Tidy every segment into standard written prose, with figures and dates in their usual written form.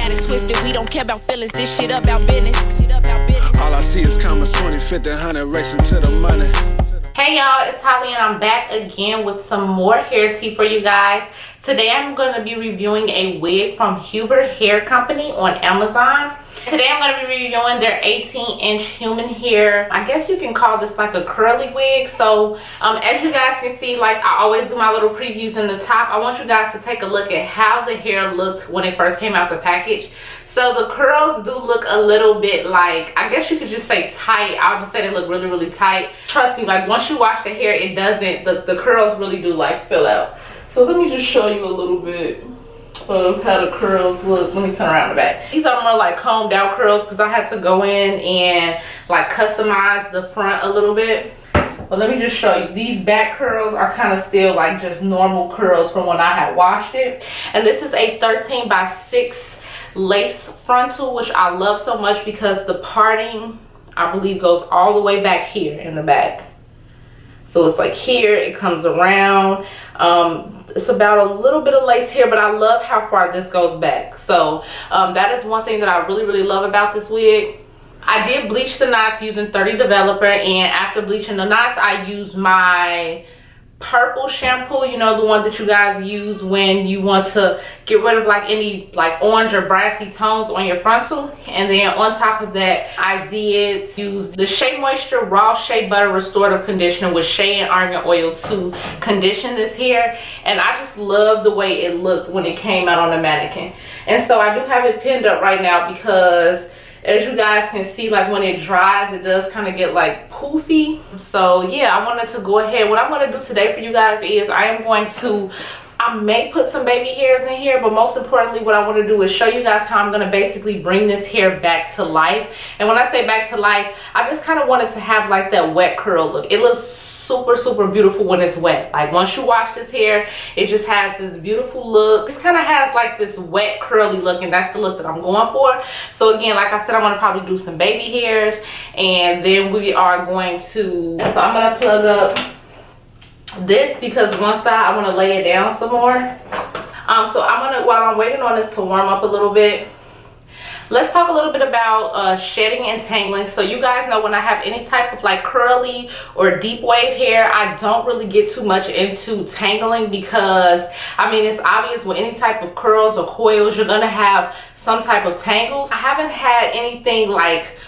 got it twisted. We don't care about feelings. This shit about business. All I see is commas, 20, 50, 100, racing to the money. Hey y'all, it's Holly and I'm back again with some more hair tea for you guys. Today I'm going to be reviewing a wig from Huber Hair Company on Amazon. Today I'm going to be reviewing their 18-inch human hair. I guess you can call this like a curly wig. So as you guys can see, like I always do my little previews in the top, I want you guys to take a look at how the hair looked when it first came out the package. So the curls do look a little bit like, I guess you could just say tight. I'll just say they look really, really tight. Trust me, like once you wash the hair, it doesn't, the curls really do like fill out. So let me just show you a little bit of how the curls look. Let me turn around the back. These are more like combed out curls because I had to go in and like customize the front a little bit. But let me just show you. These back curls are kind of still like just normal curls from when I had washed it. And this is a 13x6 lace frontal, which I love so much because the parting, I believe, goes all the way back here in the back. So it's like here, it comes around. It's about a little bit of lace here, but I love how far this goes back. So that is one thing that I really, really love about this wig. I did bleach the knots using 30 Developer, and after bleaching the knots, I used my purple shampoo, you know, the one that you guys use when you want to get rid of like any like orange or brassy tones on your frontal. And then on top of that, I did use the Shea Moisture Raw Shea Butter Restorative Conditioner with shea and argan oil to condition this hair. And I just love the way it looked when it came out on the mannequin. And so I do have it pinned up right now because as you guys can see, like when it dries, it does kind of get like poofy. So yeah, I wanted to go ahead. What I'm going to do today for you guys is I may put some baby hairs in here, but most importantly, what I want to do is show you guys how I'm going to basically bring this hair back to life. And when I say back to life, I just kind of wanted to have like that wet curl look. It looks super, super beautiful when it's wet. Like once you wash this hair, it just has this beautiful look. This kind of has like this wet curly look, and that's the look that I'm going for. So again, like I said, I'm going to probably do some baby hairs, and then we are going to, so I'm going to plug up this because one side I want to lay it down some more. So I'm going to, while I'm waiting on this to warm up a little bit, let's talk a little bit about shedding and tangling. So you guys know when I have any type of like curly or deep wave hair, I don't really get too much into tangling because, I mean, it's obvious with any type of curls or coils, you're gonna have some type of tangles. I haven't had anything like,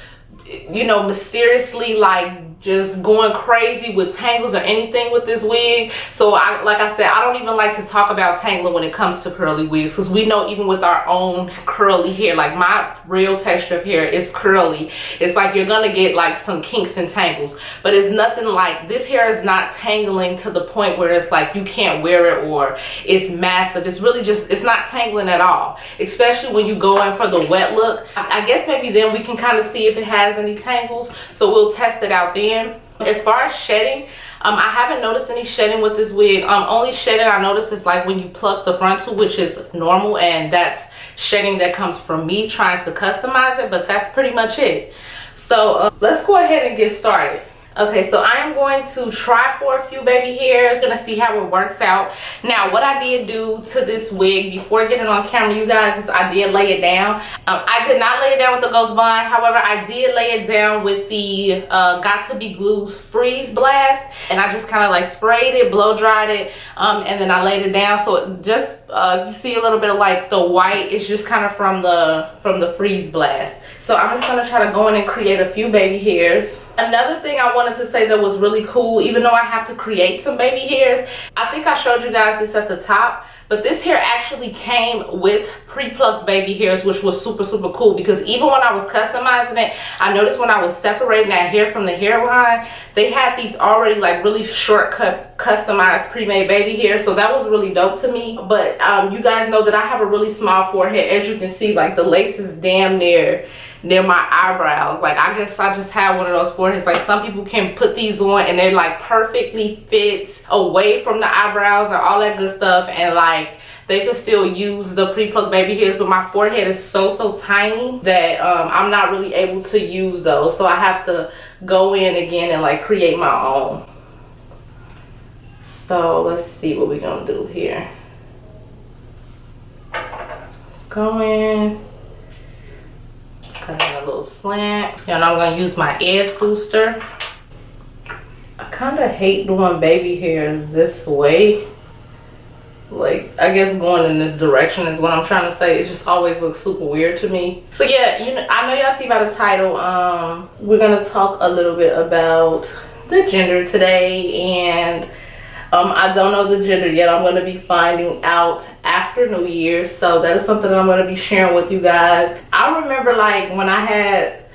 you know, mysteriously like just going crazy with tangles or anything with this wig. So like I said, I don't even like to talk about tangling when it comes to curly wigs because we know even with our own curly hair, like my real texture of hair is curly. It's like you're gonna get like some kinks and tangles, but it's nothing like, this hair is not tangling to the point where it's like you can't wear it or it's massive. It's really just, it's not tangling at all, especially when you go in for the wet look. I guess maybe then we can kind of see if it has any tangles, so we'll test it out then. As far as shedding, I haven't noticed any shedding with this wig. Only shedding I noticed is like when you pluck the frontal, which is normal, and that's shedding that comes from me trying to customize it, but that's pretty much it. So let's go ahead and get started. Okay, so I am going to try for a few baby hairs. Gonna see how it works out. Now, what I did do to this wig before getting on camera, you guys, is I did lay it down. I did not lay it down with the Ghost Bond. However, I did lay it down with the Got To Be Glue Freeze Blast, and I just kind of like sprayed it, blow dried it, and then I laid it down. So it just you see a little bit of like the white. It's just kind of from the Freeze Blast. So I'm just gonna try to go in and create a few baby hairs. Another thing I wanted to say that was really cool, even though I have to create some baby hairs, I think I showed you guys this at the top, but this hair actually came with pre-plucked baby hairs, which was super, super cool because even when I was customizing it, I noticed when I was separating that hair from the hairline, they had these already like really shortcut, customized, pre-made baby hairs. So that was really dope to me. But you guys know that I have a really small forehead. As you can see, like the lace is damn near my eyebrows. Like I guess I just have one of those foreheads. Like some people can put these on and they're like perfectly fit away from the eyebrows and all that good stuff, and like they can still use the pre-plucked baby hairs, but my forehead is so tiny that I'm not really able to use those. So I have to go in again and like create my own. So let's see what we're gonna do here. Let's go in. slant. And I'm gonna use my edge booster. I kind of hate doing baby hair this way. Like, I guess going in this direction is what I'm trying to say. It just always looks super weird to me. So yeah, you know, I know y'all see by the title, we're gonna talk a little bit about the gender today, and I don't know the gender yet. I'm going to be finding out after New Year's, so that is something that I'm going to be sharing with you guys. I remember like when I had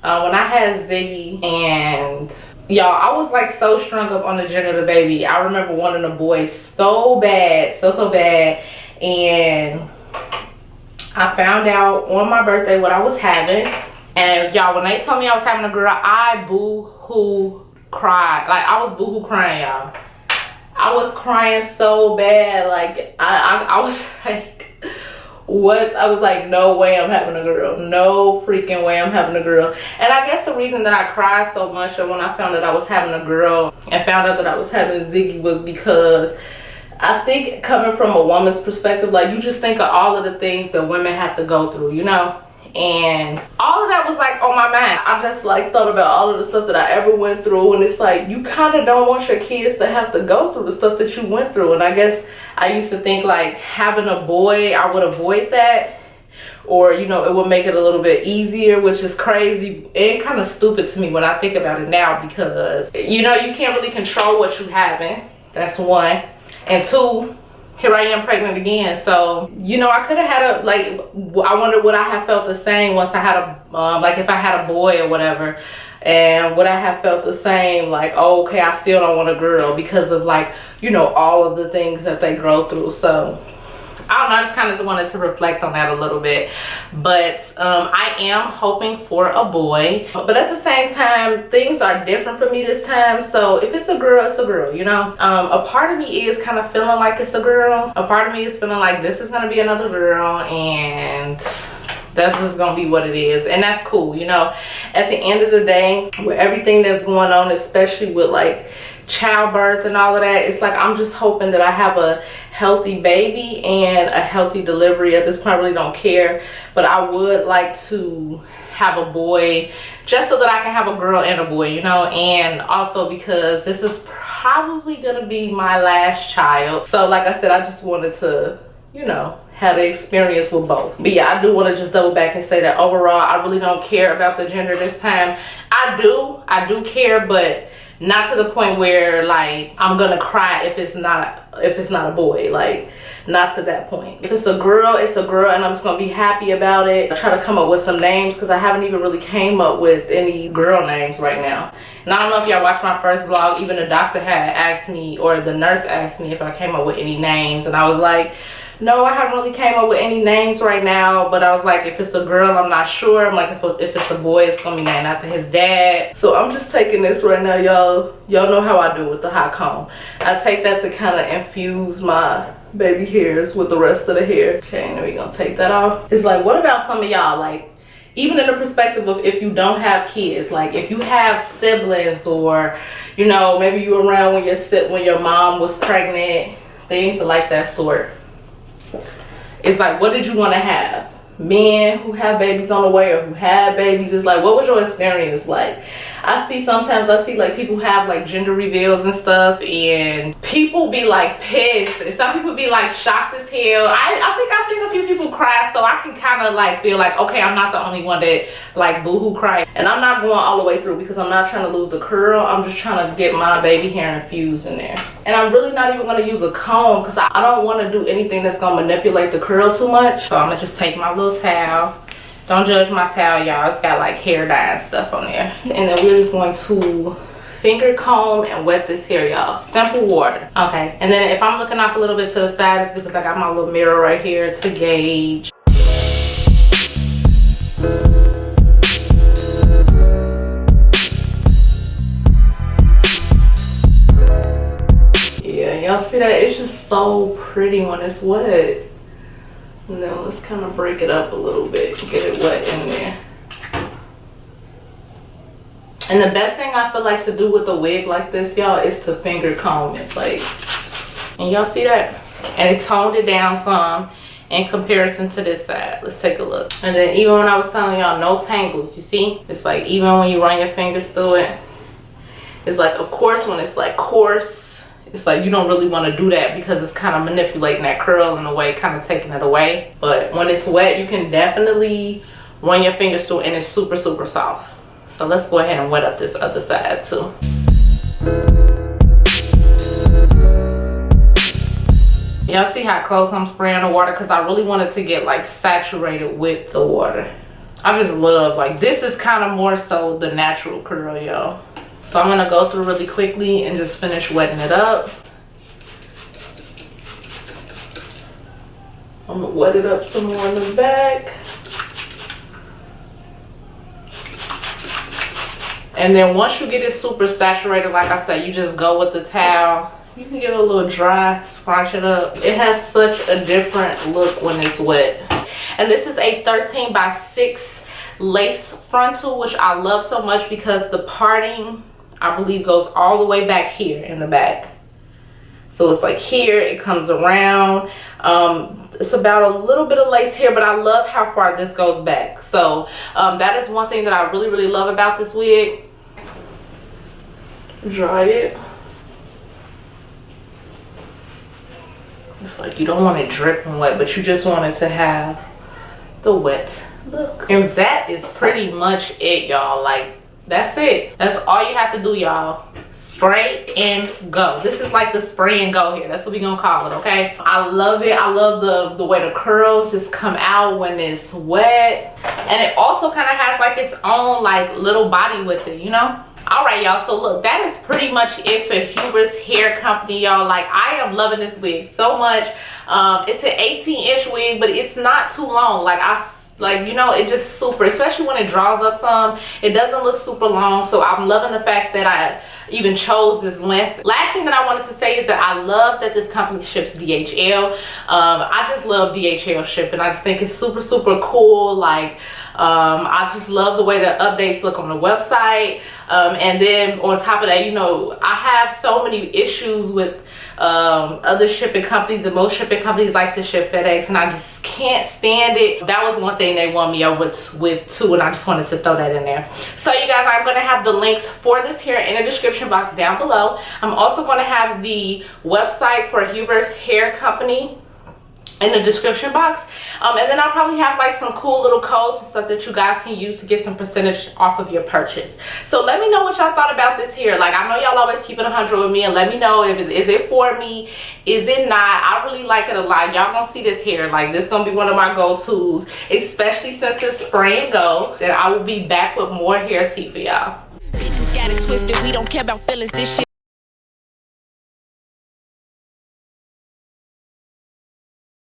Ziggy, and y'all, I was like so strung up on the gender of the baby. I remember wanting a boy so bad, so bad, and I found out on my birthday what I was having. And y'all, when they told me I was having a girl, I boo-hoo cried. Like, I was boo-hoo crying, y'all. I was crying so bad. Like, I was like, what? I was like, no way I'm having a girl. No freaking way I'm having a girl. And I guess the reason that I cried so much when I found out I was having a girl and found out that I was having Ziggy was because I think, coming from a woman's perspective, like, you just think of all of the things that women have to go through, you know? And all of that was like on my mind. I just like thought about all of the stuff that I ever went through, and it's like, you kind of don't want your kids to have to go through the stuff that you went through. And I guess I used to think like having a boy, I would avoid that, or, you know, it would make it a little bit easier, which is crazy and kind of stupid to me when I think about it now, because, you know, you can't really control what you having. That's one. And two, here I am pregnant again. So, you know, I could have had a, like, I wonder would I have felt the same once I had a, like if I had a boy or whatever, and would I have felt the same, like, oh, okay, I still don't want a girl because of, like, you know, all of the things that they grow through. So I don't know, I just kind of wanted to reflect on that a little bit. But I am hoping for a boy, but at the same time, things are different for me this time. So if it's a girl, it's a girl, you know. A part of me is kind of feeling like it's a girl. A part of me is feeling like this is gonna be another girl, and that's just gonna be what it is, and that's cool, you know. At the end of the day, with everything that's going on, especially with like childbirth and all of that, it's like I'm just hoping that I have a healthy baby and a healthy delivery. At this point, I really don't care, but I would like to have a boy just so that I can have a girl and a boy, you know. And also because this is probably gonna be my last child, so like I said, I just wanted to, you know, have the experience with both. But yeah, I do want to just double back and say that overall, I really don't care about the gender this time. I do care, but not to the point where like I'm gonna cry if it's not a boy. Like, not to that point. If it's a girl, it's a girl, and I'm just gonna be happy about it. I try to come up with some names because I haven't even really came up with any girl names right now. And I don't know if y'all watched my first vlog, even the doctor had asked me, or the nurse asked me if I came up with any names, and I was like, no, I haven't really came up with any names right now. But I was like, if it's a girl, I'm not sure. I'm like, if it's a boy, it's gonna be named after his dad. So I'm just taking this right now, y'all know how I do with the hot comb. I take that to kind of infuse my baby hairs with the rest of the hair. Okay, and then we're gonna take that off. It's like, what about some of y'all, like, even in the perspective of if you don't have kids, like if you have siblings, or, you know, maybe you were around when your mom was pregnant, things like that sort. It's like, what did you want to have? Men who have babies on the way, or who had babies, it's like, what was your experience like? Sometimes I see like people have like gender reveals and stuff, and people be like pissed, and some people be like shocked as hell. I think I've seen a few people cry, so I can kind of like feel like, okay, I'm not the only one that like boohoo cried. And I'm not going all the way through because I'm not trying to lose the curl. I'm just trying to get my baby hair infused in there. And I'm really not even going to use a comb because I don't want to do anything that's going to manipulate the curl too much. So I'm going to just take my little towel. Don't judge my towel, y'all. It's got like hair dye and stuff on there. And then we're just going to finger comb and wet this hair, y'all. Simple water. Okay, and then if I'm looking off a little bit to the side, it's because I got my little mirror right here to gauge. Yeah, y'all see that? It's just so pretty when it's wet. And then let's kind of break it up a little bit, get it wet in there. And the best thing I feel like to do with a wig like this, y'all, is to finger comb it. Like, and y'all see that? And it toned it down some. in comparison to this side. Let's take a look. And then even when I was telling y'all no tangles, you see, it's like even when you run your fingers through it, it's like, of course, when it's like coarse, it's like you don't really want to do that because it's kind of manipulating that curl in a way, kind of taking it away. But when it's wet, you can definitely run your fingers through it, and it's super soft. So let's go ahead and wet up this other side too. Y'all see how close I'm spraying the water, because I really wanted to get like saturated with the water. I just love, like, this is kind of more so the natural curl, y'all. So I'm gonna go through really quickly and just finish wetting it up. I'm gonna wet it up some more in the back. And then once you get it super saturated, like I said, you just go with the towel. You can get it a little dry, scrunch it up. It has such a different look when it's wet. And this is a 13 by 6 lace frontal, which I love so much because the parting, I believe, goes all the way back here in the back. So it's like here, it comes around. It's about a little bit of lace here, but I love how far this goes back. So that is one thing that I really love about this wig. Dry it. It's like you don't want it dripping wet, but you just want it to have the wet look. And that is pretty much it, y'all. Like, that's it. That's all you have to do, y'all. Spray and go. This is like the spray and go here. That's what we're gonna call it, okay? I love it. I love the way the curls just come out when it's wet. And it also kind of has like its own like little body with it, you know? All right, y'all, so look, that is pretty much it for Huber's Hair Company, y'all. Like, I am loving this wig so much. It's an 18-inch wig, but it's not too long. Like, you know, it just super, especially when it draws up some, it doesn't look super long. So I'm loving the fact that I even chose this length. Last thing that I wanted to say is that I love that this company ships DHL. I just love DHL shipping. I just think it's super cool. Like, I just love the way the updates look on the website. And then on top of that, you know, I have so many issues with other shipping companies, and most shipping companies like to ship FedEx, and I just can't stand it. That was one thing they won me over with too, and I just wanted to throw that in there. So you guys, I'm going to have the links for this here in the description box down below. I'm also going to have the website for Huber's Hair Company in the description box, and then I'll probably have like some cool little codes and stuff that you guys can use to get some percentage off of your purchase. So let me know what y'all thought about this here. Like, I know y'all always keep it 100 with me, and let me know if is it for me, is it not. I really like it a lot. Y'all gonna see this hair, like, this gonna be one of my go-tos, especially since it's spray and go. Then I will be back with more hair tea for y'all. Bitches got it twisted, we don't care about feelings, this shit